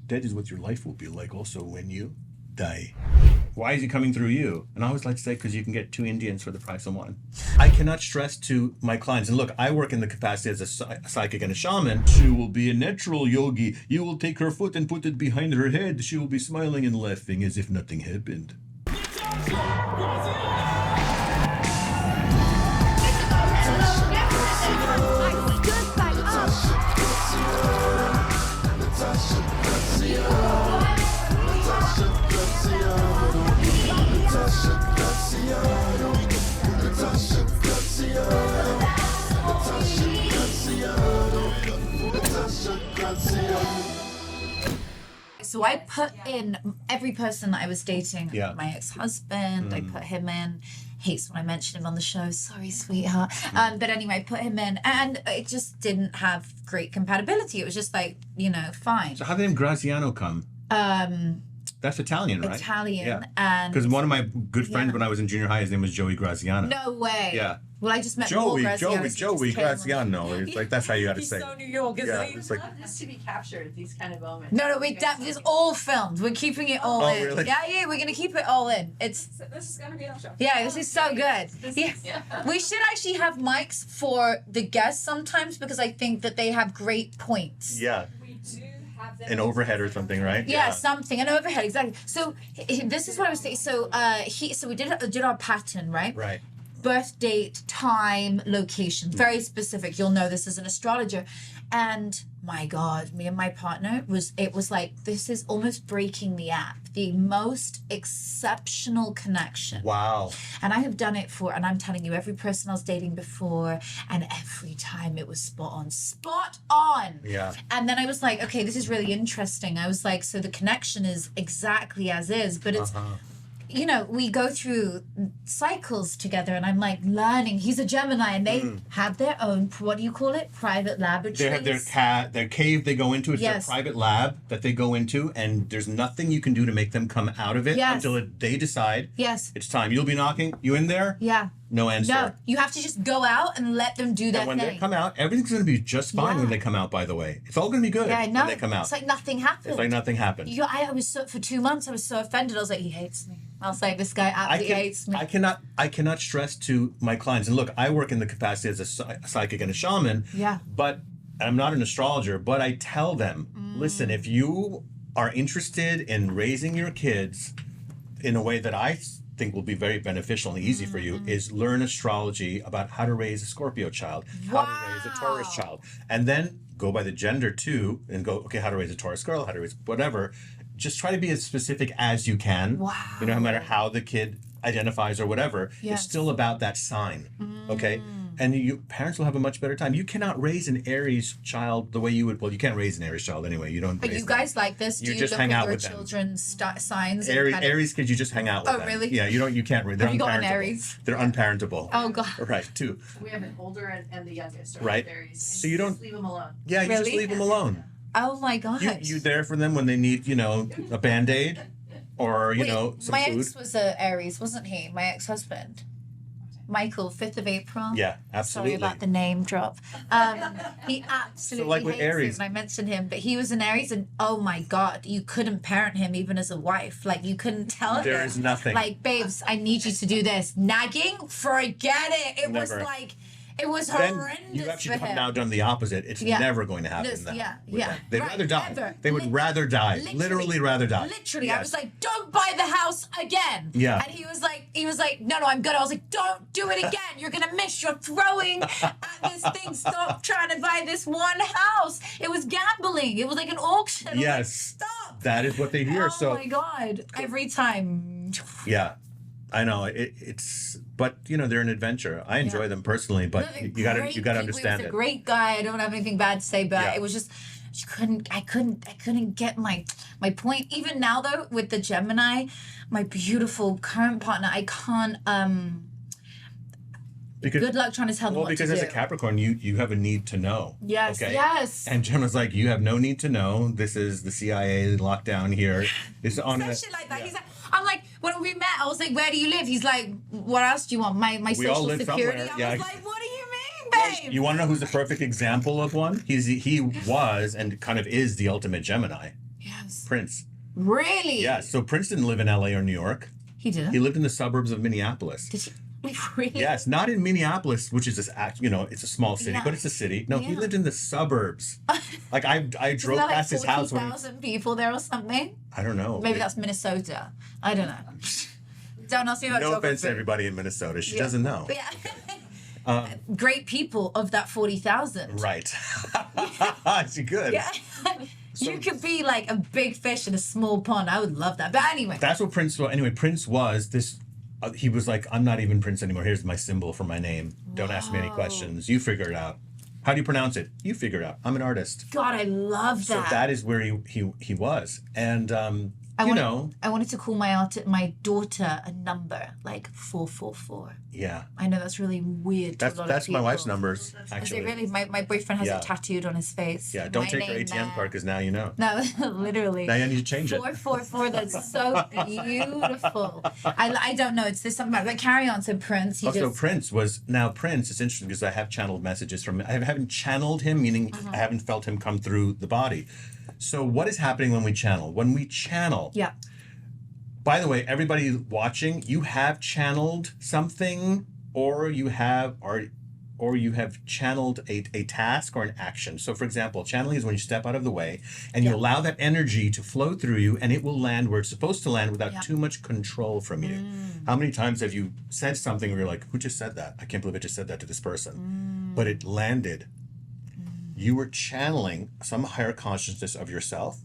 That is what your life will be like also when you die. Why is he coming through you? And I always like to say, because you can get 2 Indians for the price of 1. I cannot stress to my clients, and look, I work in the capacity as a psychic and a shaman. She will be a natural yogi. You will take her foot and put it behind her head. She will be smiling and laughing as if nothing happened. So I put in every person that I was dating. Yeah. My ex-husband, I put him in. Hates when I mention him on the show. Sorry, sweetheart. But anyway, I put him in, and it just didn't have great compatibility. It was just like, fine. So how did the name Graziano come? That's Italian, right? Italian. Yeah. And because one of my good friends when I was in junior high, his name was Joey Graziano. no way. Yeah. Well, I just met Joey Graziano. Graziano. It's like, that's how you got to He's say so it. New York, isn't Yeah, he? it's like, I love this to be captured, these kind of moments. No, it's all filmed. We're keeping it all in. Really? Yeah, we're gonna keep it all in. This is gonna be on the show. Yeah, this is so good. Yeah. We should actually have mics for the guests sometimes because I think that they have great points. yeah, We do have them. an overhead or something, right? Yeah, something, an overhead, exactly. So this is what I was saying. So we did our pattern, right? Right. Birth date, time, location, very specific. You'll know this as an astrologer. And my God, me and my partner it was like, this is almost breaking the app. The most exceptional connection. Wow. And I have done it and I'm telling you, every person I was dating before, and every time it was spot on. Yeah. And then I was like, okay, this is really interesting. I was like, so the connection is exactly as is, but it's, we go through cycles together, and I'm like learning. He's a Gemini, and they have their own, what do you call it? Private laboratories. They have their cave they go into. It's Yes. their private lab that they go into, and there's nothing you can do to make them come out of it Yes. until they decide Yes. it's time. You'll be knocking. You in there? Yeah. No answer. No, you have to just go out and let them do their And when thing. they come out, everything's going to be just fine Yeah. when they come out, by the way. It's all going to be good Yeah, I know. when they come out. It's like nothing happened. It's like nothing happened. I was for 2 months, I was so offended. I was like, he hates me. I was like, this guy absolutely hates me. I cannot stress to my clients, and look, I work in the capacity as a psychic and a shaman. Yeah. But I'm not an astrologer, but I tell them, listen, if you are interested in raising your kids in a way that I think will be very beneficial and easy for you, is learn astrology about how to raise a Scorpio child, how to raise a Taurus child, and then go by the gender too, and go, okay, how to raise a Taurus girl, how to raise whatever. Just try to be as specific as you can. Wow. No matter how the kid identifies or whatever, Yes. it's still about that sign. Okay? And parents will have a much better time. You cannot raise an Aries child the way you would. Well, you can't raise an Aries child anyway. You don't. But raise you them. guys like this? Do You you just look hang at out your with them. children's signs? and Aries, kind of- Aries kids, you just hang out with Oh, them. really? Yeah, you can't raise. They're Have you got an unparentable. Aries? They're unparentable. Oh, God. Right, too. We have an older and the youngest. Are Right. Aries. So you don't- Just leave them alone. Yeah, you just Really? leave them alone. Oh my God. You there for them when they need, a Band-Aid or, Wait, some my food. ex was a Aries, wasn't he? My ex-husband. Michael, 5th of April. Yeah, absolutely. Sorry about the name drop. He absolutely like with hates Aries. it when I mentioned him, but he was an Aries, and oh my God, you couldn't parent him even as a wife. Like, you couldn't tell him. There is nothing. Like, babes, I need you to do this. Nagging? Forget it. It was Never. like, it was Then horrendous you actually for him. have now done the opposite. It's Yeah. never going to happen. This- then yeah, with yeah. them. They'd Right, rather die. never. They would rather die. Literally rather die. Literally, I Yes. was like, "Don't buy the house again." Yeah. And he was like, "No, I'm good." I was like, "Don't do it again. You're gonna miss. You're throwing at this thing. Stop trying to buy this one house." It was gambling. It was like an auction. I was like, Yes. stop. That is what they hear. Oh So my God! Every time. yeah, I know it's. But they're an adventure. I enjoy them personally, but They're you gotta great you gotta people. understand He was a it. great guy. I don't have anything bad to say, but Yeah. it was just I couldn't get my point. Even now though, with the Gemini, my beautiful current partner, I can't Because good luck trying to tell them what because to as do. a Capricorn, you have a need to know. Yes, Okay? yes. And Gemma's like, you have no need to know. This is the CIA lockdown here. It's on Some a, shit like that. yeah. He's like, I'm like, when we met, I was like, "Where do you live?" He's like, "What else do you want? My We all social live security." somewhere, I yeah. was like, "What do you mean, babe?" You want to know who's the perfect example of one? He was and kind of is the ultimate Gemini. Yeah, knows? Prince. Really? Yeah. So Prince didn't live in LA or New York. He didn't? He lived in the suburbs of Minneapolis. Did he? Really? Yes, not in Minneapolis, which is this it's a small city, Yeah. but it's a city. No, he Yeah. lived in the suburbs. Like I drove Isn't there past his house when 40,000 people there or something? I don't know. Maybe that's Minnesota. I don't know. Don't ask me about No geography. offense to everybody in Minnesota. She Yeah. doesn't know. But yeah. Great people of that 40,000. Right. She good. Yeah. You could be like a big fish in a small pond. I would love that. But anyway. That's what Prince was. Anyway, Prince was this. He was like, I'm not even Prince anymore. Here's my symbol for my name. Don't ask me any questions. You figure it out. How do you pronounce it? You figure it out. I'm an artist. God, I love So that. that is where he was. And, I wanted to call my daughter a number, like 444. Yeah. I know that's really weird to a lot of That's people. my wife's numbers, Is actually. it really? My boyfriend has Yeah. it tattooed on his face. Yeah, don't My take her name ATM there. card because now you know. No, literally. Now you need to change it. 444. That's so beautiful. I don't know. It's there's something about it. But carry on. So Prince. Also, Prince, it's interesting because I have channeled messages from him. I haven't channeled him, meaning I haven't felt him come through the body. So what is happening when we channel? When we channel, Yeah. by the way, everybody watching, you have channeled something or you have channeled a task or an action. So for example, channeling is when you step out of the way and you allow that energy to flow through you and it will land where it's supposed to land without too much control from you. How many times have you said something where you're like, who just said that? I can't believe I just said that to this person. But it landed. You were channeling some higher consciousness of yourself.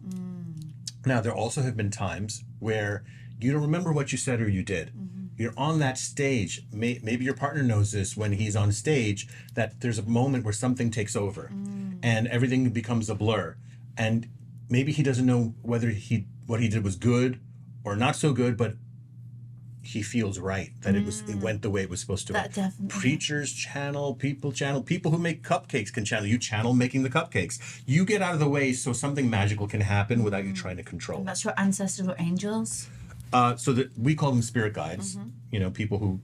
Now, there also have been times where you don't remember what you said or you did. You're on that stage. Maybe your partner knows this when he's on stage, that there's a moment where something takes over and everything becomes a blur. And maybe he doesn't know whether what he did was good or not so good, but he feels right that it went the way it was supposed to. That definitely. Preachers channel, people who make cupcakes can channel. You channel making the cupcakes. You get out of the way so something magical can happen without you trying to control it. That's your ancestors or angels. So that we call them spirit guides. You know, people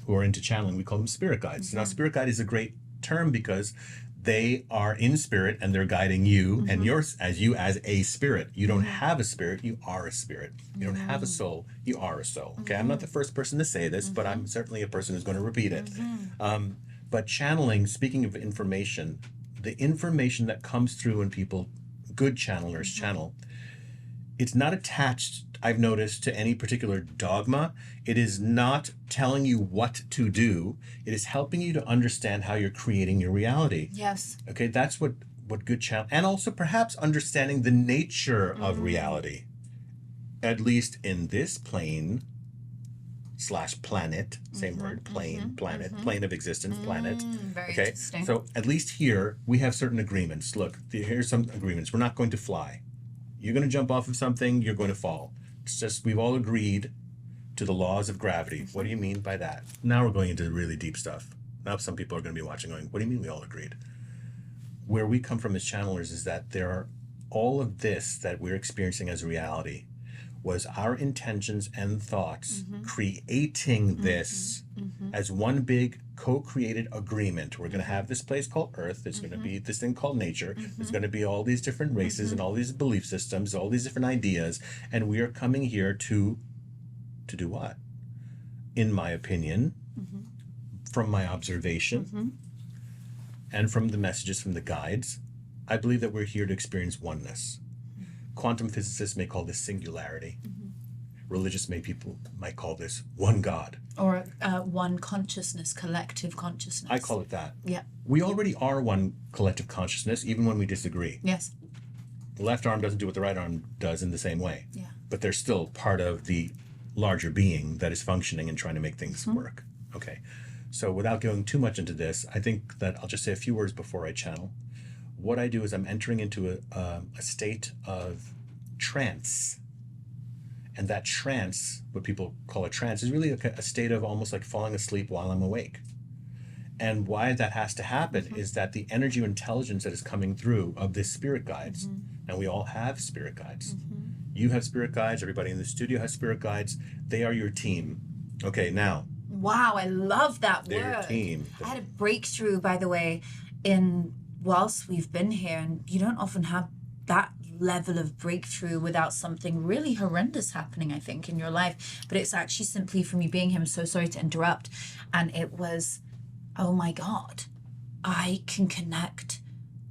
who are into channeling, we call them spirit guides. Now, spirit guide is a great term because they are in spirit and they're guiding you, and you're as a spirit. You don't have a spirit, you are a spirit. You don't have a soul, you are a soul. Okay, I'm not the first person to say this, but I'm certainly a person who's going to repeat it. But channeling, speaking of information, the information that comes through when people, good channelers channel, it's not attached, I've noticed, to any particular dogma. It is not telling you what to do. It is helping you to understand how you're creating your reality. Yes. Okay, that's what good channel, and also perhaps understanding the nature of reality, at least in this plane / planet, same word, plane, planet, plane of existence, planet. Very Okay, interesting. so at least here we have certain agreements. Look, here's some agreements. We're not going to fly. You're going to jump off of something, you're going to fall. It's just we've all agreed to the laws of gravity. What do you mean by that? Now we're going into really deep stuff. Now some people are going to be watching going, what do you mean we all agreed? Where we come from as channelers is that there are all of this that we're experiencing as reality was our intentions and thoughts creating this as one big co-created agreement. We're going to have this place called Earth. There's going to be this thing called nature. There's going to be all these different races and all these belief systems, all these different ideas. And we are coming here to do what? In my opinion, from my observation, and from the messages from the guides, I believe that we're here to experience oneness. Quantum physicists may call this singularity. Religious people might call this one God. Or one consciousness, collective consciousness. I call it that. Yeah. We already are one collective consciousness, even when we disagree. Yes. The left arm doesn't do what the right arm does in the same way. Yeah. But they're still part of the larger being that is functioning and trying to make things work. Okay. So without going too much into this, I think that I'll just say a few words before I channel. What I do is I'm entering into a state of trance. And that trance, what people call a trance, is really a state of almost like falling asleep while I'm awake. And why that has to happen is that the energy or intelligence that is coming through of the spirit guides, and we all have spirit guides. You have spirit guides, everybody in the studio has spirit guides. They are your team. Okay, now. Wow, I love that They're word. your team. I had a breakthrough, by the way, whilst we've been here, and you don't often have that level of breakthrough without something really horrendous happening, I think, in your life. But it's actually simply from you being here. I'm so sorry to interrupt. And it was, oh my God, I can connect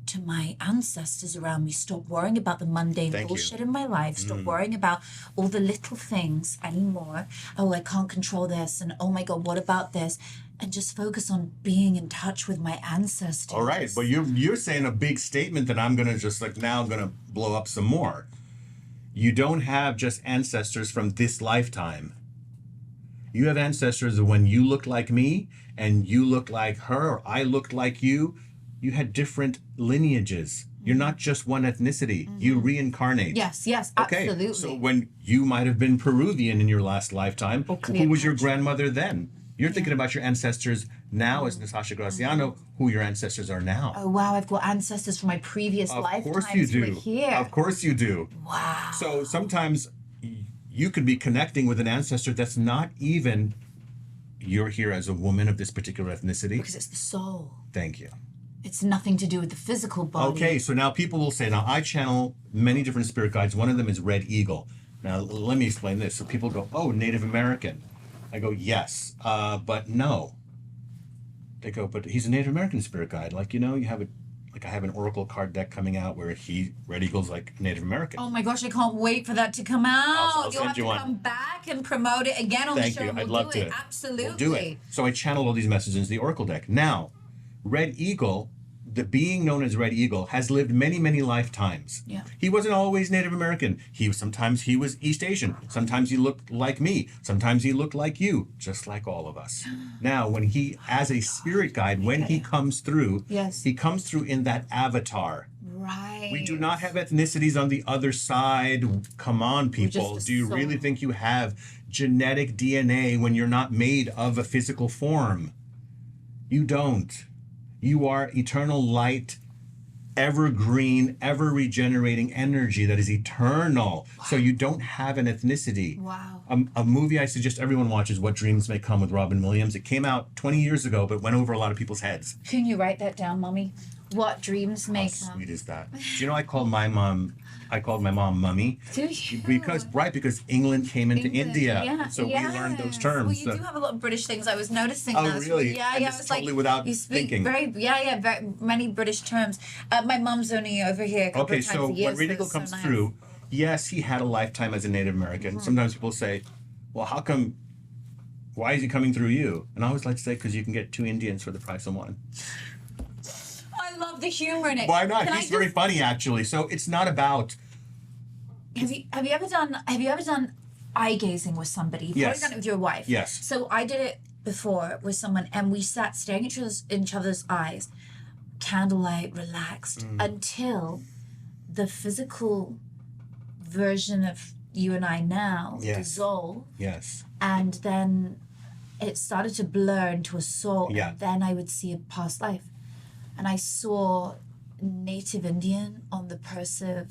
to my ancestors around me. Stop worrying about the mundane bullshit in my life. Stop worrying about all the little things anymore. Oh, I can't control this. And oh my God, what about this? And just focus on being in touch with my ancestors. All right, but you're saying a big statement that I'm gonna just like now gonna blow up some more. You don't have just ancestors from this lifetime. You have ancestors of when you looked like me and you looked like her, or I looked like you. You had different lineages. You're not just one ethnicity. You reincarnate. Yes, Okay, absolutely. so when you might have been Peruvian in your last lifetime, who was your grandmother then? You're thinking about your ancestors now as Natasha Graciano, who your ancestors are now. Oh, wow, I've got ancestors from my previous lifetimes. Of course you do. Who are here. Of course you do. Wow. So sometimes you could be connecting with an ancestor that's not even you're here as a woman of this particular ethnicity. Because it's the soul. Thank you. It's nothing to do with the physical body. Okay, so now people will say, now I channel many different spirit guides. One of them is Red Eagle. Now let me explain this. So people go, oh, Native American. I go, yes, but no. They go, but he's a Native American spirit guide. Like, you know, you have I have an Oracle card deck coming out where Red Eagle's like Native American. Oh my gosh, I can't wait for that to come out. I'll You'll have to come back and promote it again on the show. Thank you. I'd love to. Absolutely. We'll do it. So I channeled all these messages into the Oracle deck. Now, Red Eagle, the being known as Red Eagle, has lived many, many lifetimes. Yeah. He wasn't always Native American. Sometimes he was East Asian. Sometimes he looked like me. Sometimes he looked like you, just like all of us. Now, when he, as a spirit guide, when he comes through, he comes through in that avatar. Right. We do not have ethnicities on the other side. Come on, people. Do you really think you have genetic DNA when you're not made of a physical form? You don't. You are eternal light, evergreen, ever regenerating energy that is eternal. Wow. So you don't have an ethnicity. Wow. A movie I suggest everyone watches, What Dreams May Come with Robin Williams. It came out 20 years ago, but went over a lot of people's heads. Can you write that down, Mommy? What dreams may come. How sweet is that? Do you know I called my mom Mummy? Do you? Because England came into India. Yeah, so we learned those terms. Well, you do have a lot of British things. I was noticing Oh, those. really? Yeah, and yeah. it's It's totally like without you speak thinking. very many British terms. My mom's only over here a couple of times a year. When Red Eagle comes through, yes, he had a lifetime as a Native American. Sometimes people say, well, why is he coming through you? And I always like to say, because you can get 2 Indians for the price of 1. I love the humor in it. Why not? He's very funny, actually. So it's not about. Have you ever done eye gazing with somebody? You've probably done it with your wife. Yes. So I did it before with someone, and we sat staring at each other's eyes, candlelight, relaxed, until the physical version of you and I now dissolved. Yes. And then it started to blur into a soul. Yeah. And then I would see a past life. And I saw Native Indian on the person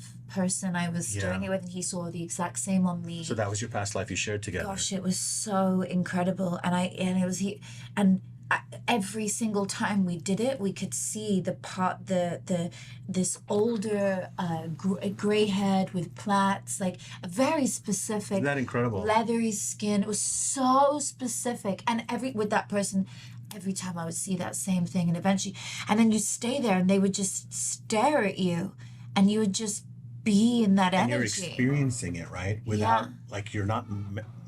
I was doing it with, and he saw the exact same on me. So that was your past life you shared together. Gosh, it was so incredible, and every single time we did it, we could see this older gray head with plaits, like a very specific. Isn't that incredible? Leathery skin. It was so specific, and with that person. Every time I would see that same thing, and then you stay there, and they would just stare at you, and you would just be in that energy. And you're experiencing it, right? Without, like, you're not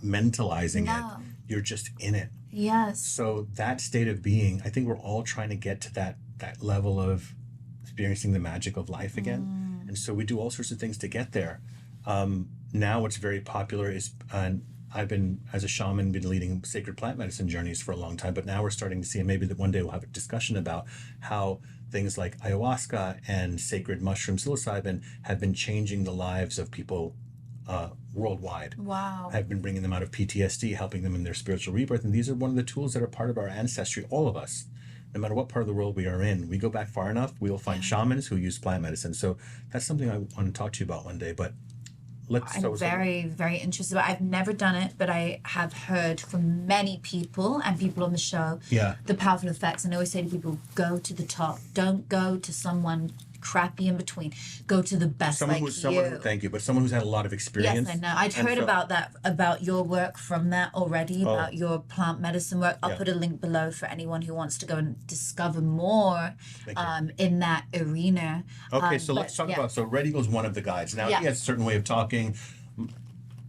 mentalizing it. You're just in it. Yes. So that state of being, I think we're all trying to get to that level of experiencing the magic of life again. And so we do all sorts of things to get there. Now what's very popular is, I've been, as a shaman, been leading sacred plant medicine journeys for a long time, but now we're starting to see, and maybe that one day we'll have a discussion about how things like ayahuasca and sacred mushroom psilocybin have been changing the lives of people worldwide. Wow. Have been bringing them out of PTSD, helping them in their spiritual rebirth. And these are one of the tools that are part of our ancestry, all of us. No matter what part of the world we are in, we go back far enough, we will find shamans who use plant medicine. So that's something I want to talk to you about one day. But I'm very, very interested. I've never done it, but I have heard from many people and people on the show the powerful effects. And I always say to people, go to the top. Don't go to someone crappy in between. Go to the best Someone like who's you. Thank you, but someone who's had a lot of experience. Yes, I know. I'd And heard so- about that, about your work from that already, about your plant medicine work. I'll Yeah. put a link below for anyone who wants to go and discover more Thank you. in that arena. Okay, so But, let's talk yeah. about, so Red Eagle's one of the guides. Now, Yeah. he has a certain way of talking.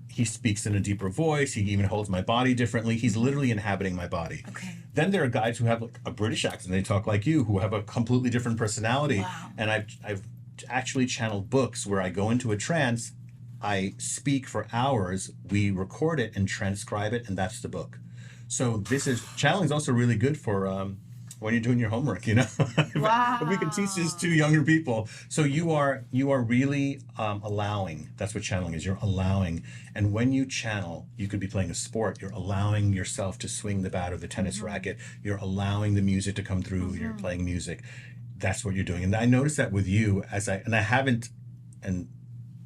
He speaks in a deeper voice. He even holds my body differently. He's literally inhabiting my body. Okay. Then there are guides who have like a British accent. They talk like you, who have a completely different personality. Wow. And I've actually channeled books where I go into a trance, I speak for hours, we record it and transcribe it, and that's the book. So channeling is also really good for when you're doing your homework, you know. Wow. We can teach this to younger people. So you are really allowing. That's what channeling is. You're allowing. And when you channel, you could be playing a sport. You're allowing yourself to swing the bat or the tennis racket. You're allowing the music to come through. You're playing music. That's what you're doing. And I noticed that with you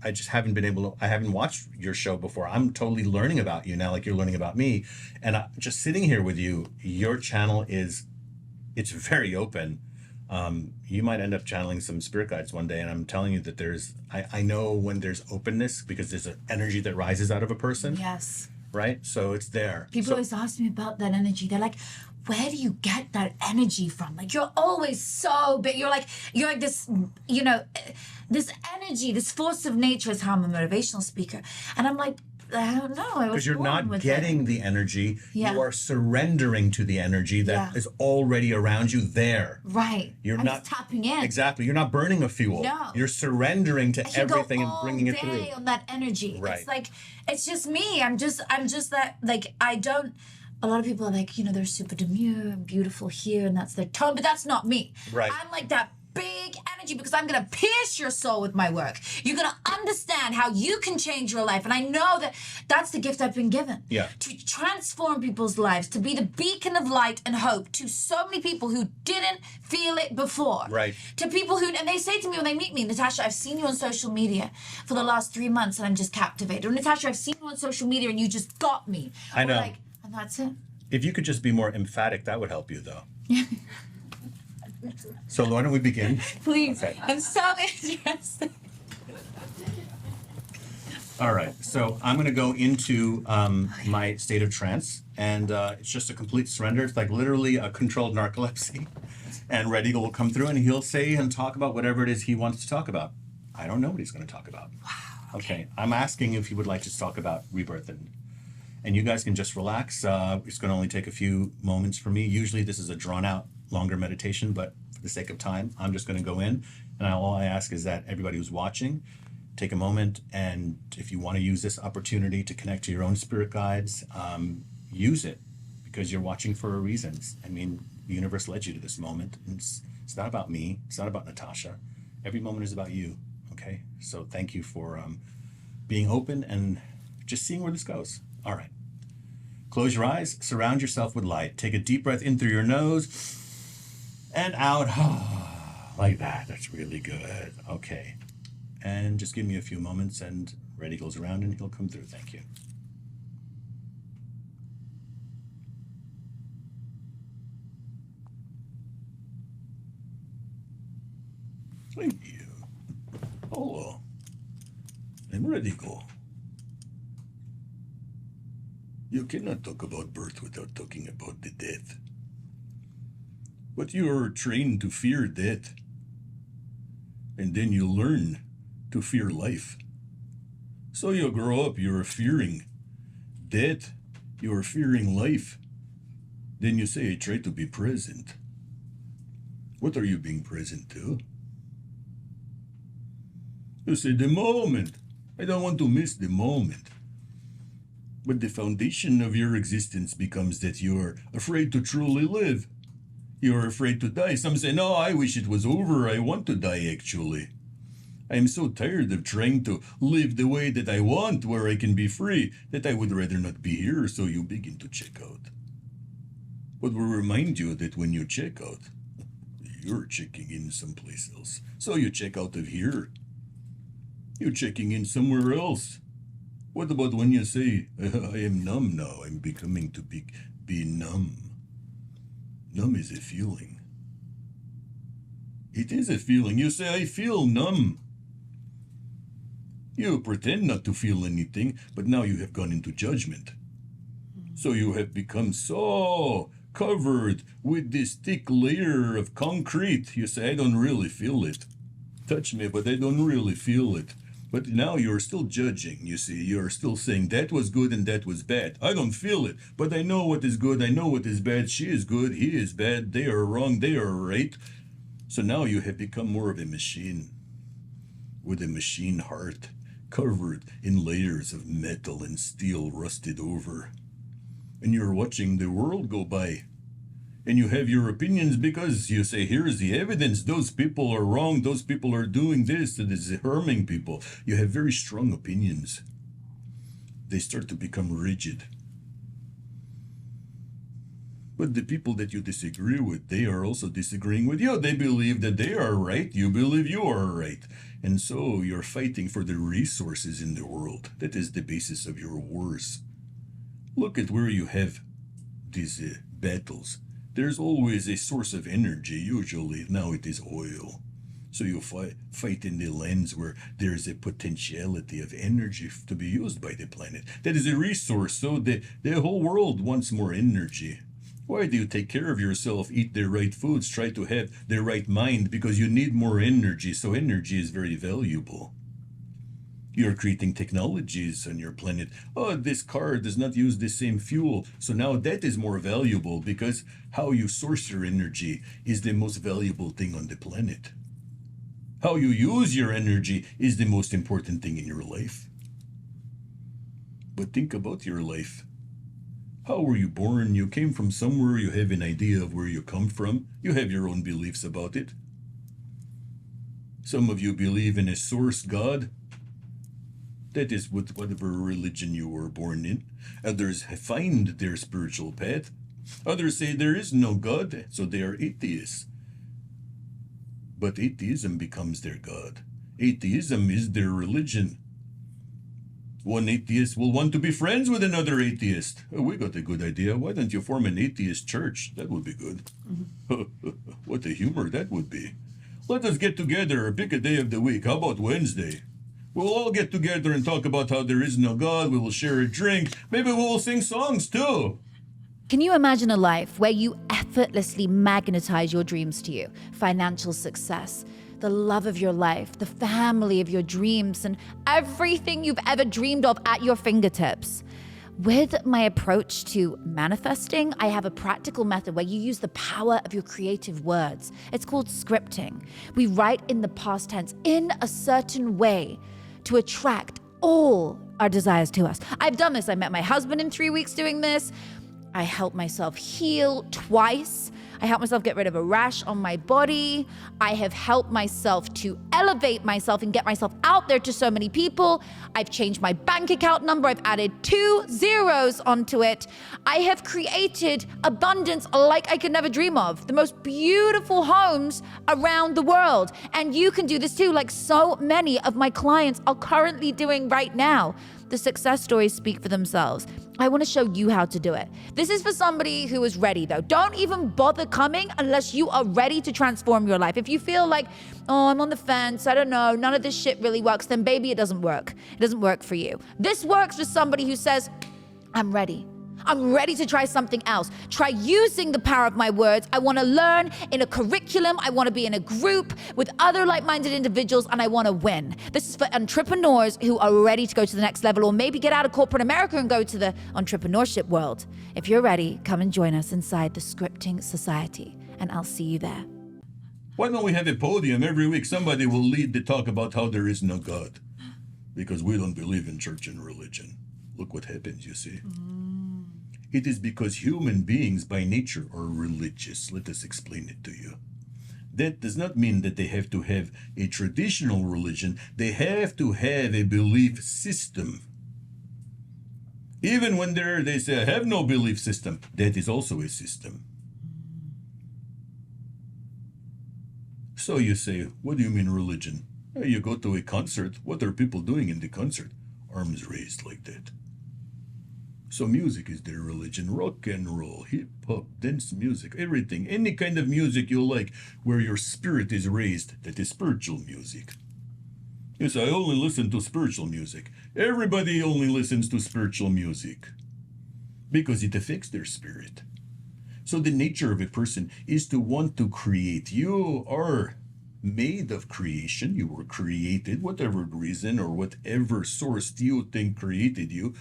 I just haven't been able to, I haven't watched your show before. I'm totally learning about you now, like you're learning about me. And just sitting here with you, your channel it's very open. You might end up channeling some spirit guides one day. And I'm telling you that I know when there's openness because there's an energy that rises out of a person, Yes. right? So it's there. People always ask me about that energy. They're like, where do you get that energy from? Like, you're always so big. You're like this, you know, this energy, this force of nature is how I'm a motivational speaker. And I'm like, I don't know. I was Because you're born not with getting it. the energy. Yeah. You are surrendering to the energy that Yeah. is already around you there. Right. You're I'm not just tapping in. Exactly. You're not burning a fuel. No. You're surrendering to I can everything go and all bringing it through. day on that energy. Right. It's like, it's just me. I'm just that, like, I don't, a lot of people are like, you know, they're super demure and beautiful here and that's their tone, but that's not me. Right. I'm like that big energy because I'm going to pierce your soul with my work. You're going to understand how you can change your life. And I know that that's the gift I've been given. Yeah. To transform people's lives, to be the beacon of light and hope to so many people who didn't feel it before. Right. To people who, and they say to me when they meet me, Natasha, I've seen you on social media for the last 3 months and I'm just captivated. Or Natasha, I've seen you on social media and you just got me. I know. And that's it. If you could just be more emphatic, that would help you, though. So why don't we begin? Please. Okay. I'm so interested. All right. So I'm going to go into my state of trance, and it's just a complete surrender. It's like literally a controlled narcolepsy. And Red Eagle will come through, and he'll say and talk about whatever it is he wants to talk about. I don't know what he's going to talk about. Wow. Okay. I'm asking if he would like to talk about rebirth, and you guys can just relax. It's going to only take a few moments for me. Usually this is a drawn-out, longer meditation, but for the sake of time, I'm just going to go in. And all I ask is that everybody who's watching, take a moment, and if you want to use this opportunity to connect to your own spirit guides, use it, because you're watching for a reason. I mean, the universe led you to this moment. It's not about me. It's not about Natasha. Every moment is about you, okay? So thank you for being open and just seeing where this goes. All right. Close your eyes. Surround yourself with light. Take a deep breath in through your nose and out. Like that. That's really good. Okay. And just give me a few moments, and Red Eagle's around and he'll come through. Thank you. Thank you. Hello. I'm Red Eagle. You cannot talk about birth without talking about the death. But you are trained to fear death. And then you learn to fear life. So you grow up, you're fearing death, you're fearing life. Then you say, I try to be present. What are you being present to? You say, the moment. I don't want to miss the moment. But the foundation of your existence becomes that you're afraid to truly live. You're afraid to die. Some say, no, I wish it was over. I want to die, actually. I'm so tired of trying to live the way that I want, where I can be free, that I would rather not be here, so you begin to check out. But we'll remind you that when you check out, you're checking in someplace else. So you check out of here. You're checking in somewhere else. What about when you say, I am numb now, I'm becoming to be numb? Numb is a feeling. It is a feeling. You say, I feel numb. You pretend not to feel anything, but now you have gone into judgment. So you have become so covered with this thick layer of concrete. You say, I don't really feel it. Touch me, but I don't really feel it. But now you're still judging, you see. You're still saying that was good and that was bad. I don't feel it, but I know what is good. I know what is bad. She is good. He is bad. They are wrong. They are right. So now you have become more of a machine with a machine heart covered in layers of metal and steel rusted over. And you're watching the world go by. And you have your opinions because you say, here's the evidence. Those people are wrong. Those people are doing this. It is harming people. You have very strong opinions. They start to become rigid. But the people that you disagree with, they are also disagreeing with you. They believe that they are right. You believe you are right. And so you're fighting for the resources in the world. That is the basis of your wars. Look at where you have these battles. There's always a source of energy. Usually now it is oil. So you fight in the lands where there is a potentiality of energy to be used by the planet. That is a resource. So the whole world wants more energy. Why do you take care of yourself, eat the right foods, try to have the right mind? Because you need more energy. So energy is very valuable. You're creating technologies on your planet. Oh, this car does not use the same fuel. So now that is more valuable because how you source your energy is the most valuable thing on the planet. How you use your energy is the most important thing in your life. But think about your life. How were you born? You came from somewhere. You have an idea of where you come from. You have your own beliefs about it. Some of you believe in a source God. That is with whatever religion you were born in. Others find their spiritual path. Others say there is no God, so they are atheists. But atheism becomes their God. Atheism is their religion. One atheist will want to be friends with another atheist. Oh, we got a good idea. Why don't you form an atheist church? That would be good. What a humor that would be. Let us get together, pick a day of the week. How about Wednesday? We'll all get together and talk about how there is no God. We will share a drink. Maybe we will sing songs too. Can you imagine a life where you effortlessly magnetize your dreams to you? Financial success, the love of your life, the family of your dreams, and everything you've ever dreamed of at your fingertips. With my approach to manifesting, I have a practical method where you use the power of your creative words. It's called scripting. We write in the past tense in a certain way to attract all our desires to us. I've done this. I met my husband in 3 weeks doing this. I helped myself heal twice. I helped myself get rid of a rash on my body. I have helped myself to elevate myself and get myself out there to so many people. I've changed my bank account number. I've added 2 zeros onto it. I have created abundance like I could never dream of. The most beautiful homes around the world. And you can do this too, like so many of my clients are currently doing right now. The success stories speak for themselves. I want to show you how to do it. This is for somebody who is ready though. Don't even bother coming unless you are ready to transform your life. If you feel like, oh, I'm on the fence, I don't know, none of this shit really works, then baby, it doesn't work. It doesn't work for you. This works for somebody who says, I'm ready. I'm ready to try something else. Try using the power of my words. I want to learn in a curriculum. I want to be in a group with other like-minded individuals, and I want to win. This is for entrepreneurs who are ready to go to the next level, or maybe get out of corporate America and go to the entrepreneurship world. If you're ready, come and join us inside the Scripting Society, and I'll see you there. Why don't we have a podium every week? Somebody will lead the talk about how there is no God. Because we don't believe in church and religion. Look what happens, you see. It is because human beings by nature are religious. Let us explain it to you. That does not mean that they have to have a traditional religion. They have to have a belief system. Even when they say, I have no belief system, that is also a system. So you say, what do you mean religion? You go to a concert. What are people doing in the concert? Arms raised like that. So music is their religion. Rock and roll, hip hop, dance music, everything. Any kind of music you like where your spirit is raised, that is spiritual music. Yes, I only listen to spiritual music. Everybody only listens to spiritual music because it affects their spirit. So the nature of a person is to want to create. You are made of creation. You were created, whatever reason or whatever source you think created you.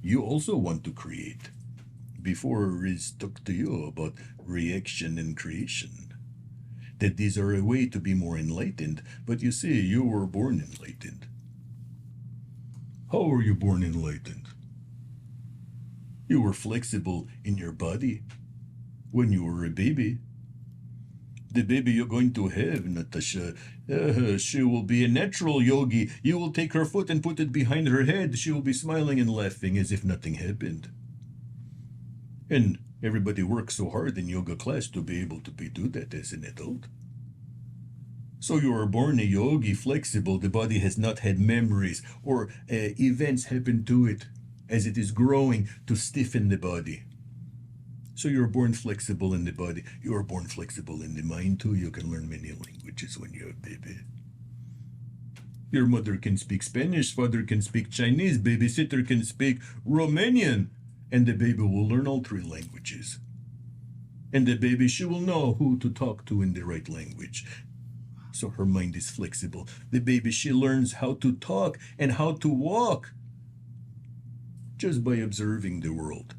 You also want to create. Before Riz talked to you about reaction and creation, that these are a way to be more enlightened. But you see, you were born enlightened. How were you born enlightened? You were flexible in your body when you were a baby. The baby you're going to have, Natasha, she will be a natural yogi. You will take her foot and put it behind her head. She will be smiling and laughing as if nothing happened. And everybody works so hard in yoga class to be able to do that as an adult. So you are born a yogi, flexible. The body has not had memories or events happen to it as it is growing to stiffen the body. So you're born flexible in the body. You are born flexible in the mind too. You can learn many languages when you're a baby. Your mother can speak Spanish, father can speak Chinese, babysitter can speak Romanian, and the baby will learn all three languages. And the baby, she will know who to talk to in the right language. So her mind is flexible. The baby, she learns how to talk and how to walk just by observing the world.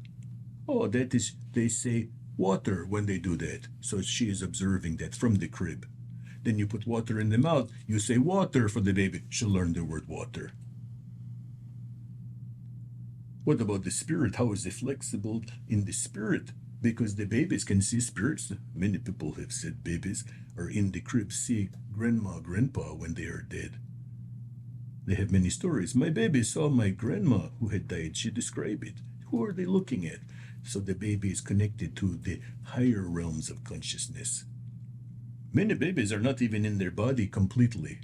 Oh, that is, they say water when they do that. So she is observing that from the crib. Then you put water in the mouth, you say water for the baby. She'll learn the word water. What about the spirit? How is it flexible in the spirit? Because the babies can see spirits. Many people have said babies are in the crib, see grandma, grandpa when they are dead. They have many stories. My baby saw my grandma who had died. She described it. Who are they looking at? So the baby is connected to the higher realms of consciousness. Many babies are not even in their body completely.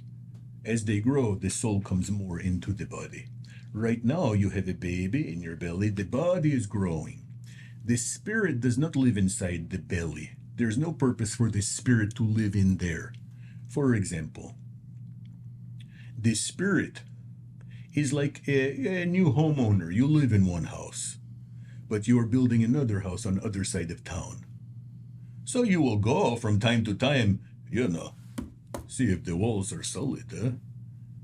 As they grow, the soul comes more into the body. Right now, you have a baby in your belly. The body is growing. The spirit does not live inside the belly. There's no purpose for the spirit to live in there. For example, the spirit is like a new homeowner. You live in one house, but you are building another house on the other side of town. So you will go from time to time, see if the walls are solid.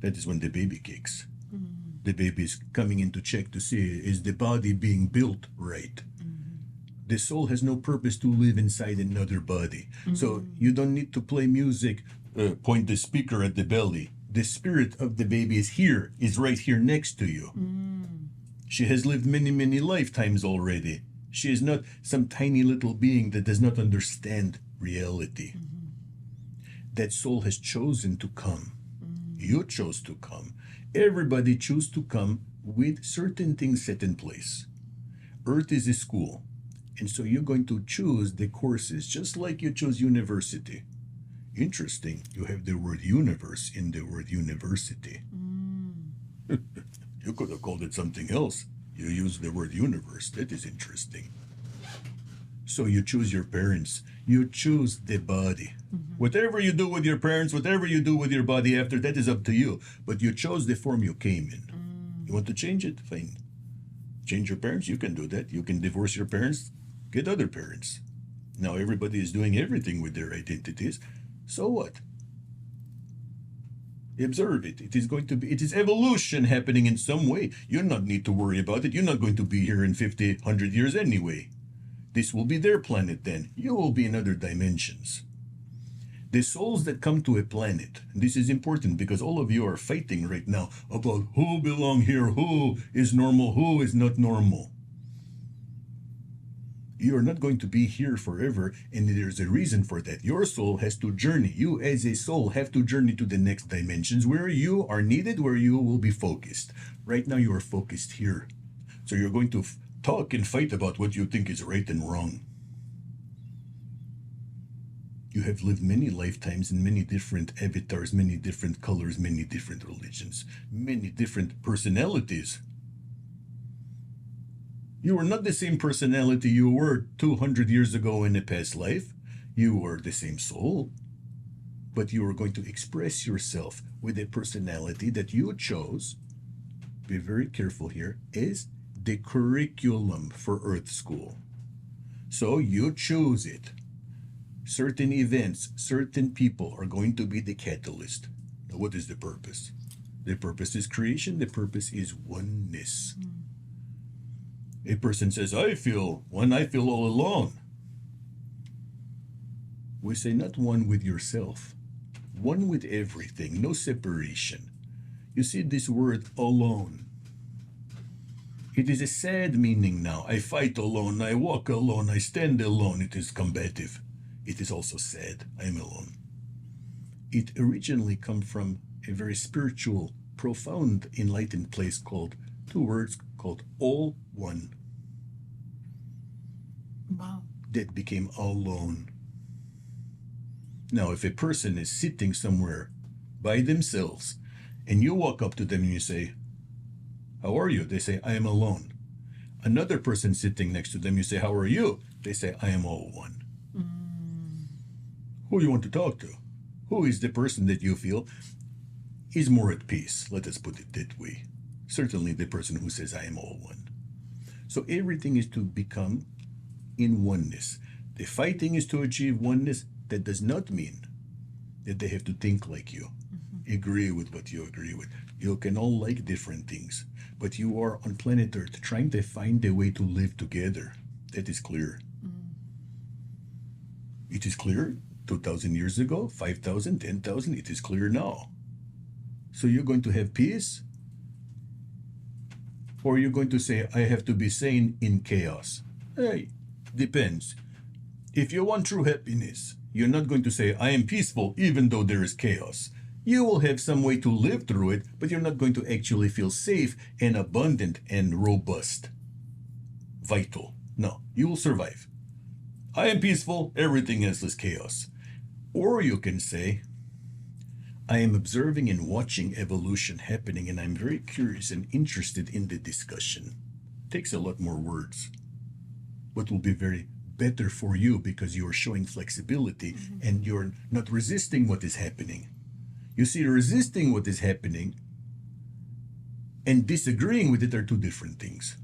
That is when the baby kicks. Mm-hmm. The baby is coming in to check to see, is the body being built right? Mm-hmm. The soul has no purpose to live inside another body. Mm-hmm. So you don't need to play music, point the speaker at the belly. The spirit of the baby is right here next to you. Mm. She has lived many, many lifetimes already. She is not some tiny little being that does not understand reality. Mm-hmm. That soul has chosen to come. Mm. You chose to come. Everybody chose to come with certain things set in place. Earth is a school. And so you're going to choose the courses just like you chose university. Interesting, you have the word universe in the word university. Mm. You could have called it something else. You use the word universe. That is interesting. So you choose your parents. You choose the body. Mm-hmm. Whatever you do with your parents, whatever you do with your body after, that is up to you. But you chose the form you came in. You want to change it? Fine. Change your parents? You can do that. You can divorce your parents, get other parents. Now everybody is doing everything with their identities. So what? Observe it. It is evolution happening in some way. You not need to worry about it. You're not going to be here in 50, 100 years anyway. This will be their planet then. You will be in other dimensions. The souls that come to a planet, and this is important because all of you are fighting right now about who belong here, who is normal, who is not normal. You are not going to be here forever, and there's a reason for that. Your soul has to journey. You as a soul have to journey to the next dimensions where you are needed, where you will be focused. Right now you are focused here. So you're going to talk and fight about what you think is right and wrong. You have lived many lifetimes in many different avatars, many different colors, many different religions, many different personalities. You are not the same personality you were 200 years ago in a past life. You are the same soul. But you are going to express yourself with a personality that you chose. Be very careful here. Is the curriculum for Earth School. So you choose it. Certain events, certain people are going to be the catalyst. Now, what is the purpose? The purpose is creation. The purpose is oneness. A person says, I feel all alone. We say not one with yourself, one with everything, no separation. You see this word alone. It is a sad meaning now. I fight alone, I walk alone, I stand alone. It is combative. It is also sad. I am alone. It originally come from a very spiritual, profound, enlightened place called, two words called all one. Wow. That became alone. Now, if a person is sitting somewhere by themselves and you walk up to them and you say, how are you? They say, I am alone. Another person sitting next to them, you say, how are you? They say, I am all one. Who you want to talk to? Who is the person that you feel is more at peace? Let us put it that way. Certainly the person who says, I am all one. So everything is to become in oneness. The fighting is to achieve oneness. That does not mean that they have to think like you, agree with what you agree with. You can all like different things, but you are on planet Earth trying to find a way to live together. That is clear. It is clear 2,000 years ago, 5,000, 10,000, it is clear now. So you're going to have peace? Or you're going to say, I have to be sane in chaos? Hey, depends. If you want true happiness, you're not going to say, I am peaceful even though there is chaos. You will have some way to live through it, but you're not going to actually feel safe and abundant and robust. Vital. No, you will survive. I am peaceful, everything else is chaos. Or you can say, I am observing and watching evolution happening, and I'm very curious and interested in the discussion. Takes a lot more words, but will be very better for you because you are showing flexibility and you're not resisting what is happening. You see, resisting what is happening and disagreeing with it are two different things.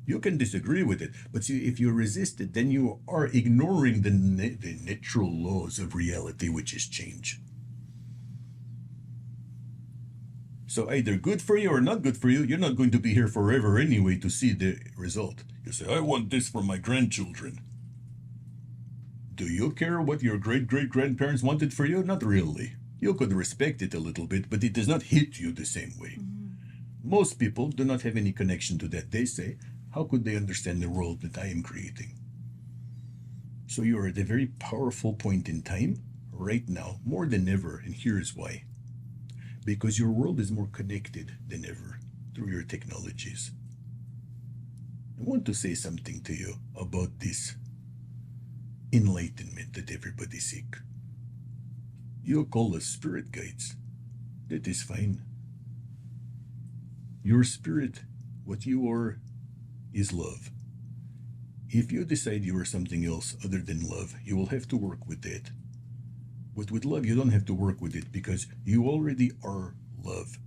You can disagree with it, but see, if you resist it, then you are ignoring the natural laws of reality, which is change. So either good for you or not good for you, you're not going to be here forever anyway to see the result. You say, I want this for my grandchildren. Do you care what your great-great-grandparents wanted for you? Not really. You could respect it a little bit, but it does not hit you the same way. Most people do not have any connection to that. They say, how could they understand the world that I am creating? So you are at a very powerful point in time, right now, more than ever, and here is why. Because your world is more connected than ever through your technologies. I want to say something to you about this enlightenment that everybody seek. You call us spirit guides. That is fine. Your spirit, what you are, is love. If you decide you are something else other than love, you will have to work with that. But with love, you don't have to work with it because you already are love.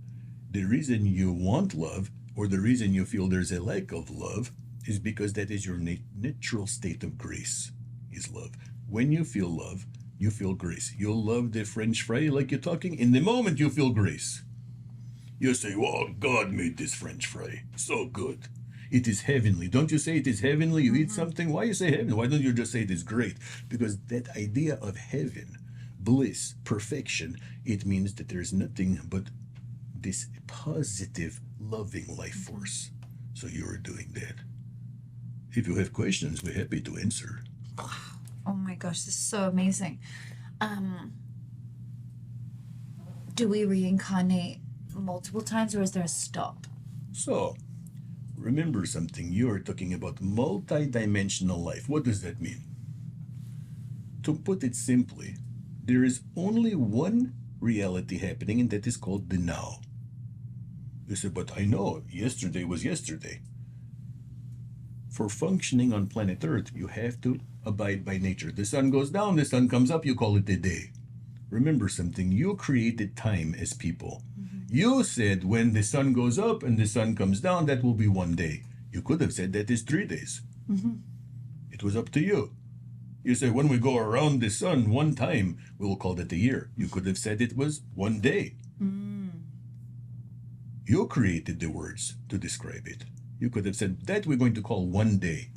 The reason you want love, or the reason you feel there's a lack of love, is because that is your natural state of grace, is love. When you feel love, you feel grace. You'll love the French fry like you're talking. In the moment you feel grace, you say, oh, God made this French fry. So good. It is heavenly. Don't you say it is heavenly? You eat something. Why you say heaven? Why don't you just say it is great? Because that idea of heaven, bliss, perfection, it means that there's nothing but this positive, loving life force. So you are doing that. If you have questions, we're happy to answer. Oh my gosh, this is so amazing. Do we reincarnate multiple times or is there a stop? So, remember something. You are talking about multi-dimensional life. What does that mean? To put it simply, there is only one reality happening, and that is called the now. You say, but I know yesterday was yesterday. For functioning on planet Earth, you have to abide by nature. The sun goes down, the sun comes up, you call it a day. Remember something, you created time as people. You said when the sun goes up and the sun comes down, that will be one day. You could have said that is 3 days. It was up to you. You say when we go around the sun one time, we will call that a year. You could have said it was one day. You created the words to describe it. You could have said that we're going to call one day,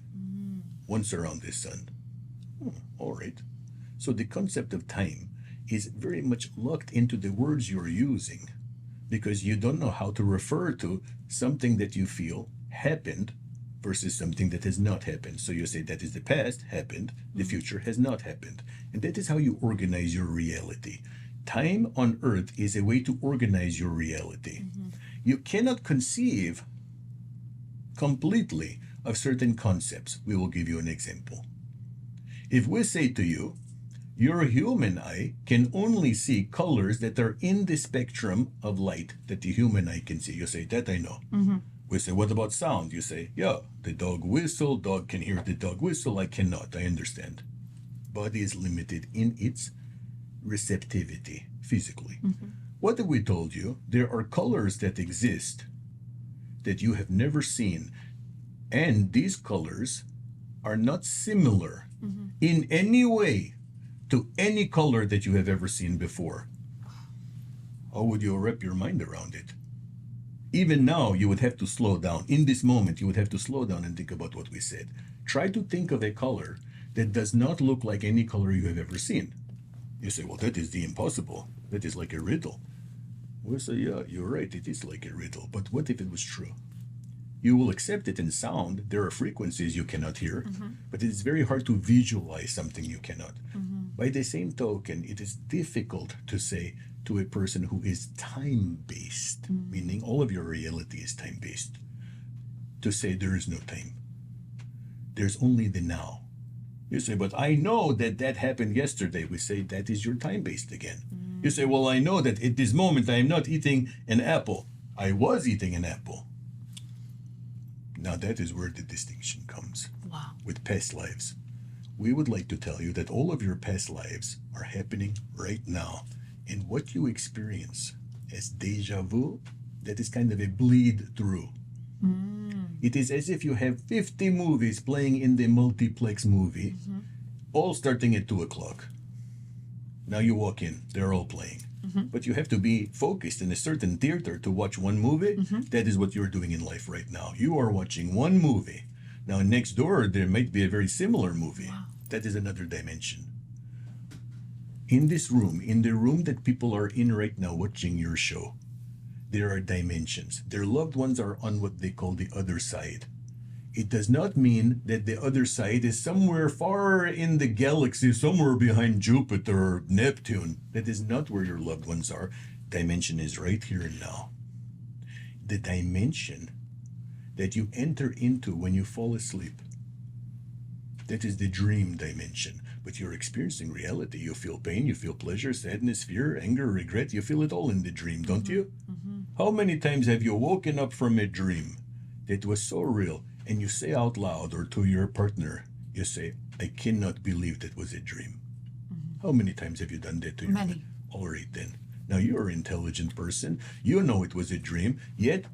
once around the sun. All right. So the concept of time is very much locked into the words you're using, because you don't know how to refer to something that you feel happened versus something that has not happened. So you say that is the past happened, the future has not happened. And that is how you organize your reality. Time on earth is a way to organize your reality. You cannot conceive completely of certain concepts. We will give you an example. If we say to you, your human eye can only see colors that are in the spectrum of light that the human eye can see. You say, that I know. We say, what about sound? You say, yeah, the dog whistle, dog can hear the dog whistle, I cannot, I understand. Body is limited in its receptivity physically. What have we told you? There are colors that exist that you have never seen, and these colors are not similar in any way to any color that you have ever seen before. How would you wrap your mind around it? Even now, you would have to slow down. In this moment, you would have to slow down and think about what we said. Try to think of a color that does not look like any color you have ever seen. You say, well, that is the impossible. That is like a riddle. We say, yeah, you're right, it is like a riddle. But what if it was true? You will accept it in sound. There are frequencies you cannot hear, but it is very hard to visualize something you cannot. By the same token, it is difficult to say to a person who is time-based, meaning all of your reality is time-based, to say there is no time. There's only the now. You say, but I know that that happened yesterday. We say, that is your time-based again. You say, well, I know that at this moment I am not eating an apple. I was eating an apple. Now that is where the distinction comes. Wow. With past lives. We would like to tell you that all of your past lives are happening right now. And what you experience as deja vu, that is kind of a bleed through. It is as if you have 50 movies playing in the multiplex movie, all starting at 2 o'clock. Now you walk in, they're all playing. But you have to be focused in a certain theater to watch one movie. That is what you're doing in life right now. You are watching one movie. Now next door, there might be a very similar movie. Wow. That is another dimension. In this room, in the room that people are in right now watching your show, there are dimensions. Their loved ones are on what they call the other side. It does not mean that the other side is somewhere far in the galaxy, somewhere behind Jupiter or Neptune. That is not where your loved ones are. Dimension is right here and now. The dimension that you enter into when you fall asleep, that is the dream dimension. But you're experiencing reality. You feel pain, you feel pleasure, sadness, fear, anger, regret. You feel it all in the dream, don't you? How many times have you woken up from a dream that was so real, and you say out loud or to your partner, you say, I cannot believe that was a dream. How many times have you done that to your Many. All right then. Now you're an intelligent person. You know it was a dream, yet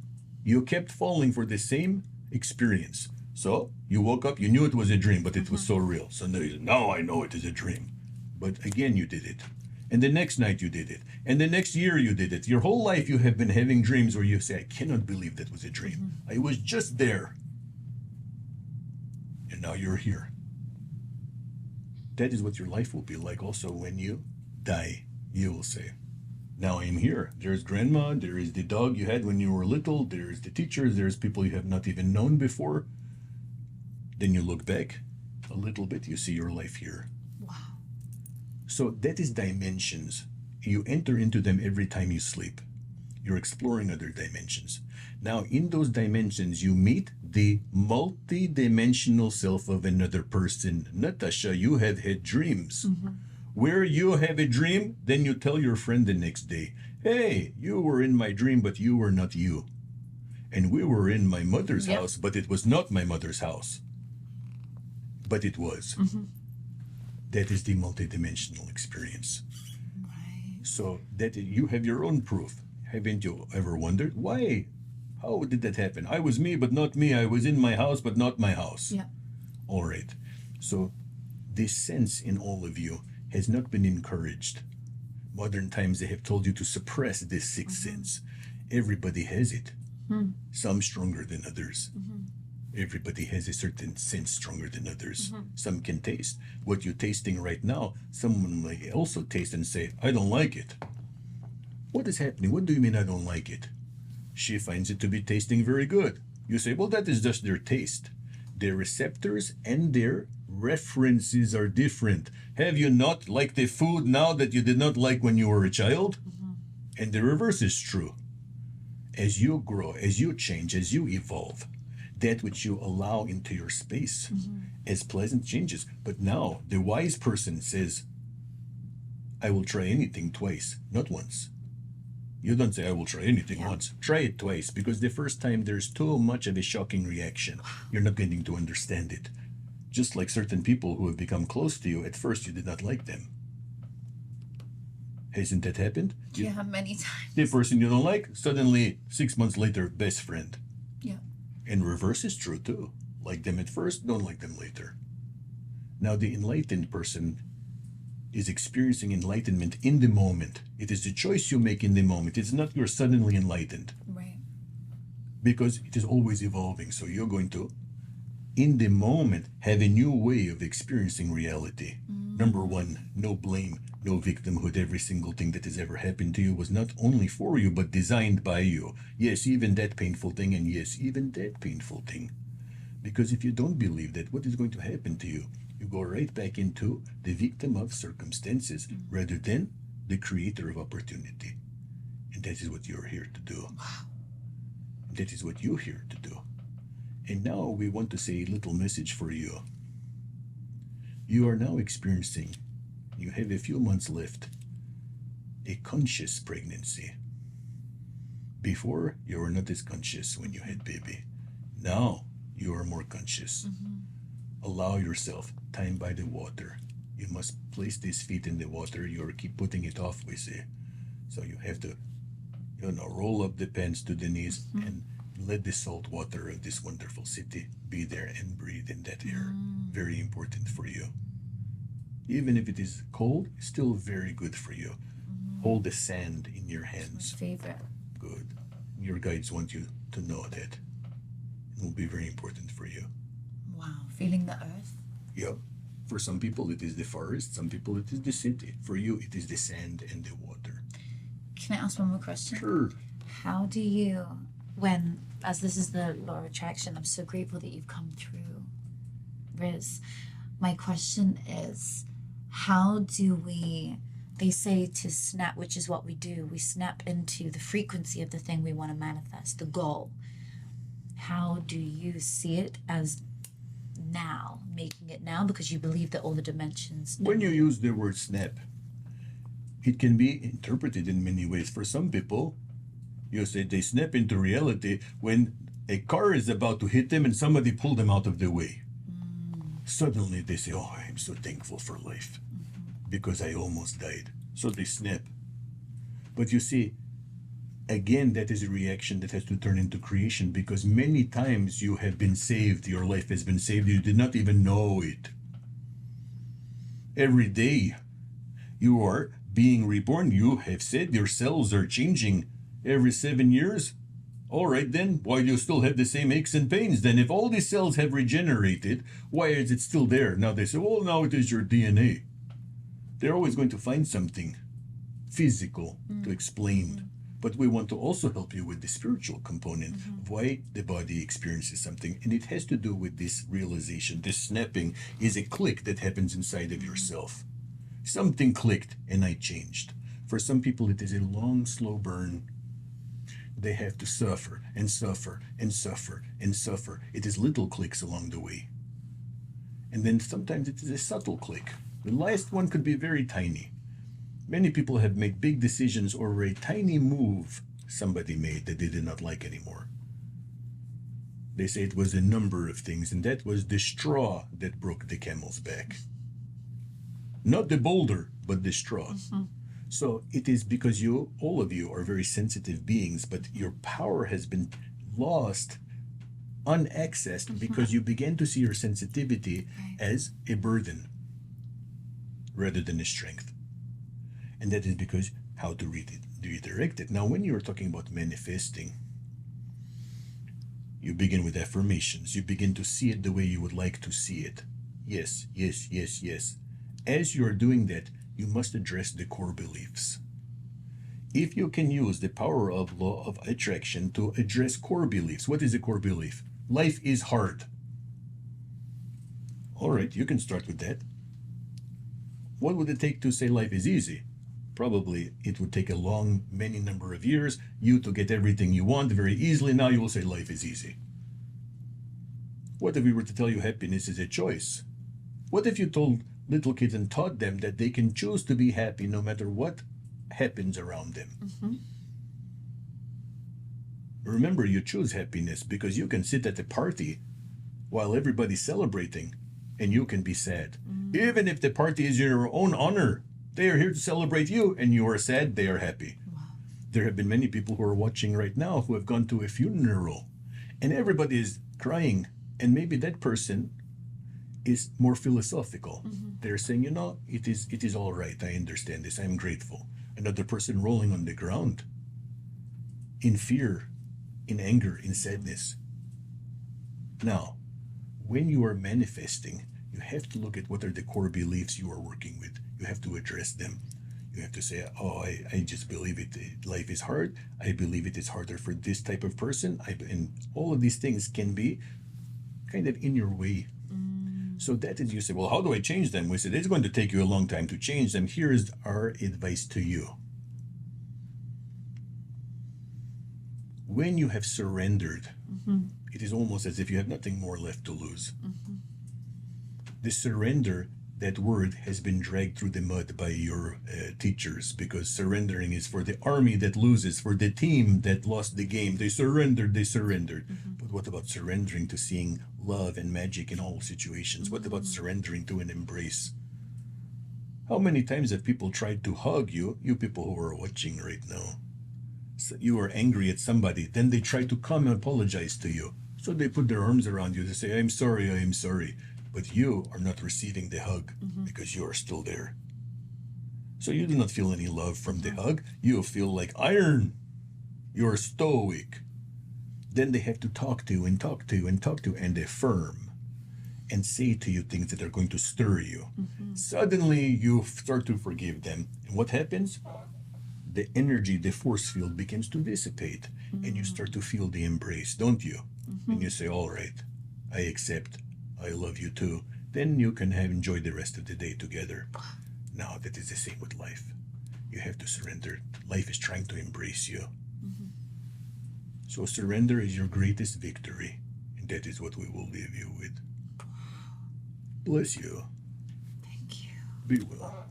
you kept falling for the same experience. So you woke up, you knew it was a dream, but it was so real. So now I know it is a dream. But again, you did it. And the next night you did it. And the next year you did it. Your whole life you have been having dreams where you say, I cannot believe that was a dream. I was just there. And now you're here. That is what your life will be like also when you die. You will say, now I am here. There's grandma, there is the dog you had when you were little, there is the teachers, there's people you have not even known before. Then you look back a little bit, you see your life here. Wow. So that is dimensions. You enter into them every time you sleep. You're exploring other dimensions. Now, in those dimensions, you meet the multi-dimensional self of another person. Natasha, you have had dreams. Where you have a dream, then you tell your friend the next day, hey, you were in my dream, but you were not you. And we were in my mother's house, but it was not my mother's house. but it was. That is the multidimensional experience. Right. So that you have your own proof. Haven't you ever wondered why? How did that happen? I was me, but not me. I was in my house, but not my house. Yeah. All right. So this sense in all of you has not been encouraged. Modern times they have told you to suppress this sixth sense. Everybody has it. Some stronger than others. Everybody has a certain sense stronger than others. Some can taste. What you're tasting right now, someone may also taste and say, I don't like it. What is happening? What do you mean I don't like it? She finds it to be tasting very good. You say, well, that is just their taste. Their receptors and their references are different. Have you not liked the food now that you did not like when you were a child? And the reverse is true. As you grow, as you change, as you evolve, that which you allow into your space as pleasant changes. But now the wise person says, I will try anything twice, not once. You don't say, I will try anything once. Try it twice, because the first time there's too much of a shocking reaction. You're not getting to understand it. Just like certain people who have become close to you, at first you did not like them. Hasn't that happened? Yeah, many times. The person you don't like, suddenly 6 months later, best friend. Yeah. And reverse is true too. Like them at first, don't like them later. Now the enlightened person is experiencing enlightenment in the moment. It is the choice you make in the moment. It's not you're suddenly enlightened. Right. Because it is always evolving. So you're going to, in the moment, have a new way of experiencing reality. Number one, no blame, no victimhood. Every single thing that has ever happened to you was not only for you, but designed by you. Yes, even that painful thing, and yes, even that painful thing. Because if you don't believe that, what is going to happen to you? You go right back into the victim of circumstances rather than the creator of opportunity. And that is what you're here to do. That is what you're here to do. And now we want to say a little message for you. You are now experiencing, you have a few months left, a conscious pregnancy. Before, you were not as conscious when you had baby. Now, you are more conscious. Allow yourself time by the water. You must place these feet in the water. You keep putting it off, we say. So you have to, roll up the pants to the knees and let the salt water of this wonderful city be there and breathe in that air. Very important for you. Even if it is cold, still very good for you. Hold the sand in your hands. My favorite. Good. Your guides want you to know that. It will be very important for you. Wow. Feeling the earth. Yep. For some people, it is the forest. Some people, it is the city. For you, it is the sand and the water. Can I ask one more question? Sure. How do you, as this is the law of attraction, I'm so grateful that you've come through, Riz. My question is, how do they say to snap, which is what we do, we snap into the frequency of the thing we want to manifest, the goal. How do you see it as now, making it now, because you believe that all the dimensions... When you use the word snap, it can be interpreted in many ways. For some people, you say they snap into reality when a car is about to hit them and somebody pulled them out of the way. Suddenly they say, oh, I'm so thankful for life because I almost died. So they snap. But you see, again, that is a reaction that has to turn into creation, because many times you have been saved, your life has been saved, you did not even know it. Every day you are being reborn. You have said your cells are changing every 7 years. All right, then, why do you still have the same aches and pains? Then if all these cells have regenerated, why is it still there? Now they say, well, now it is your DNA. They're always going to find something physical to explain. But we want to also help you with the spiritual component of why the body experiences something. And it has to do with this realization. This snapping is a click that happens inside of yourself. Something clicked and I changed. For some people, it is a long, slow burn. They have to suffer and suffer and suffer and suffer. It is little clicks along the way. And then sometimes it is a subtle click. The last one could be very tiny. Many people have made big decisions over a tiny move somebody made that they did not like anymore. They say it was a number of things, and that was the straw that broke the camel's back. Not the boulder, but the straw. So it is because you, all of you, are very sensitive beings, but your power has been lost, unaccessed, because you began to see your sensitivity as a burden rather than a strength. And that is because how to redirect it. Now, when you're talking about manifesting, you begin with affirmations. You begin to see it the way you would like to see it. Yes, yes, yes, yes. As you're doing that, you must address the core beliefs. If you can use the power of law of attraction to address core beliefs, what is a core belief? Life is hard. All right, you can start with that. What would it take to say life is easy? Probably it would take a long, many number of years, you to get everything you want very easily. Now you will say life is easy. What if we were to tell you happiness is a choice? What if you told little kids and taught them that they can choose to be happy no matter what happens around them? Remember, you choose happiness because you can sit at a party while everybody's celebrating and you can be sad. Even if the party is in your own honor, they are here to celebrate you and you are sad, they are happy. There have been many people who are watching right now who have gone to a funeral and everybody is crying, and maybe that person is more philosophical. They're saying, it is all right. I understand this. I'm grateful. Another person rolling on the ground in fear, in anger, in sadness. Now, when you are manifesting, you have to look at what are the core beliefs you are working with. You have to address them. You have to say, I just believe it. Life is hard. I believe it is harder for this type of person. And all of these things can be kind of in your way. So that is, you say, well, how do I change them? We said, it's going to take you a long time to change them. Here is our advice to you. When you have surrendered, it is almost as if you have nothing more left to lose. The surrender, that word has been dragged through the mud by your teachers, because surrendering is for the army that loses, for the team that lost the game. They surrendered. But what about surrendering to seeing love and magic in all situations? What about surrendering to an embrace? How many times have people tried to hug you, you people who are watching right now? So you are angry at somebody, then they try to come and apologize to you. So they put their arms around you. They say, I'm sorry. But you are not receiving the hug because you are still there. So you do not feel any love from the hug. You feel like iron. You're stoic. Then they have to talk to you and affirm and say to you things that are going to stir you. Suddenly you start to forgive them. And what happens? The energy, the force field begins to dissipate and you start to feel the embrace, don't you? And you say, all right, I accept. I love you too. Then you can enjoy the rest of the day together. Now that is the same with life. You have to surrender. Life is trying to embrace you. So surrender is your greatest victory. And that is what we will leave you with. Bless you. Thank you. Be well.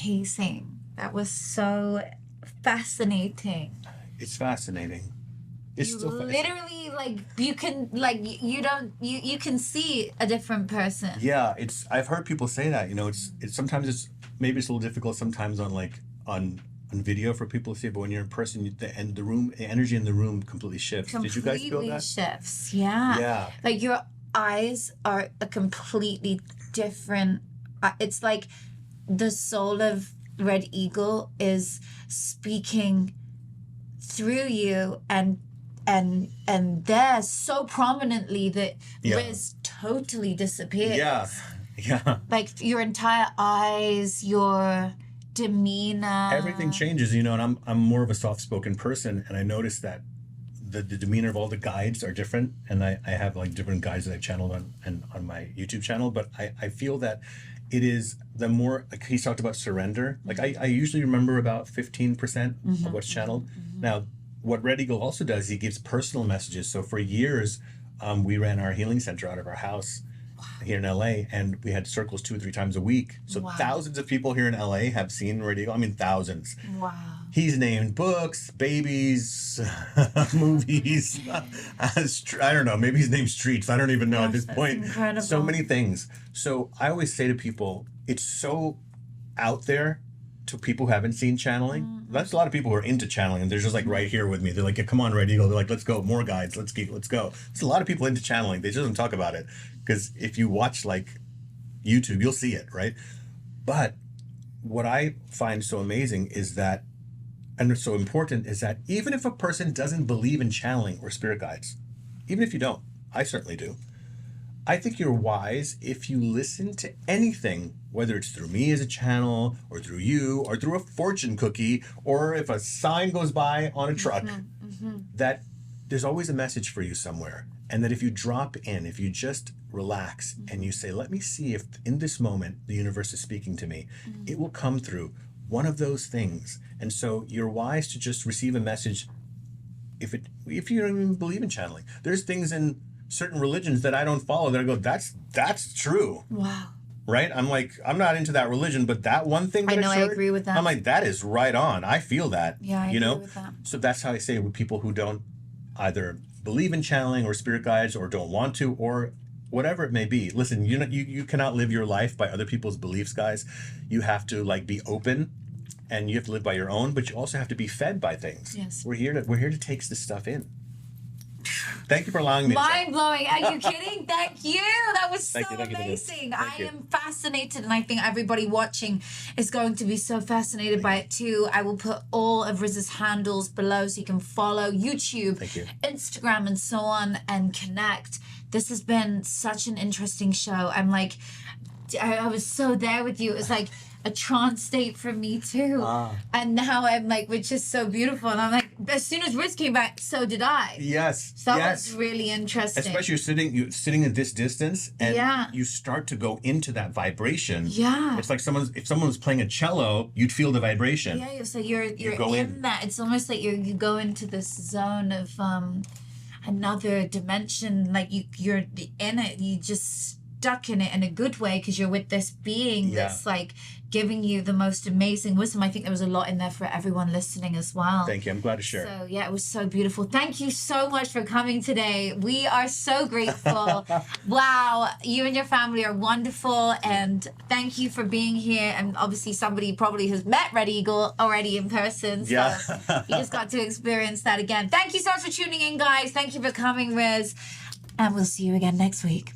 Amazing. That was so fascinating. It's fascinating. It's so literally you can see a different person. Yeah, I've heard people say that, it's sometimes it's maybe it's a little difficult sometimes on video for people to see, but when you're in person, the energy in the room completely shifts. Did you guys feel that? Shifts. Yeah. Like your eyes are a completely different. It's like the soul of Red Eagle is speaking through you and there so prominently that Riz totally disappears. Yeah. Like your entire eyes, your demeanor. Everything changes, and I'm more of a soft-spoken person, and I noticed that the demeanor of all the guides are different, and I have like different guides that I've channeled on my YouTube channel, but I feel that it is the more, like he's talked about surrender. Like I usually remember about 15% of what's channeled. Now, what Red Eagle also does, he gives personal messages. So for years, we ran our healing center out of our house. here in LA, and we had circles 2 or 3 times a week. So Wow. thousands of people here in LA have seen Radio. I mean, thousands. Wow. He's named books, babies, movies. I don't know. Maybe he's named streets. I don't even know at this That's point. incredible. So many things. So I always say to people, it's so out there to people who haven't seen channeling. Mm-hmm. That's a lot of people who are into channeling, and they're just like right here with me. They're like, yeah, come on, Red Eagle. They're like, let's go, more guides. Let's go. There's a lot of people into channeling. They just don't talk about it. Because if you watch like YouTube, you'll see it, right? But what I find so amazing is that, and it's so important, is that even if a person doesn't believe in channeling or spirit guides, even if you don't, I certainly do, I think you're wise if you listen to anything, whether it's through me as a channel, or through you, or through a fortune cookie, or if a sign goes by on a truck, that there's always a message for you somewhere. And that if you drop in, if you just relax and you say, let me see if in this moment the universe is speaking to me, it will come through one of those things. And so you're wise to just receive a message if you don't even believe in channeling. There's things in certain religions that I don't follow that I go, that's true. Wow. Right? I'm like, I'm not into that religion, but that one thing that I know, I heard, agree with that. I'm like, that is right on. I feel that. Yeah, I you know? agree with that. So that's how I say with people who don't either believe in channeling or spirit guides or don't want to or whatever it may be. Listen, you cannot live your life by other people's beliefs, guys. You have to like be open and you have to live by your own, but you also have to be fed by things. Yes. We're here to take this stuff in. Thank you for allowing me to chat. Mind blowing. Are you kidding? Thank you. That was so Thank you. amazing. Thank I you. am fascinated, and I think everybody watching is going to be so fascinated by it too. I will put all of Riz's handles below so you can follow YouTube, Thank you. Instagram, and so on, and connect. This has been such an interesting show. I'm like, I was so there with you. It was like a trance state for me too. And now I'm like, which is so beautiful. And I'm like, as soon as Riz came back, so did I. Yes. So that yes. was really interesting. Especially you're sitting at this distance and Yeah. you start to go into that vibration. Yeah. It's like if someone was playing a cello, you'd feel the vibration. Yeah, so you're go in in. that. It's almost like you go into this zone of another dimension. Like you're in it. You just stuck in it in a good way because you're with this being that's like giving you the most amazing wisdom. I think there was a lot in there for everyone listening as well. Thank you. I'm glad to share. So yeah, it was so beautiful. Thank you so much for coming today. We are so grateful. Wow, you and your family are wonderful, and thank you for being here. And obviously somebody probably has met Red Eagle already in person, so Yeah. you just got to experience that again. Thank you so much for tuning in, guys. Thank you for coming, Riz, and we'll see you again next week.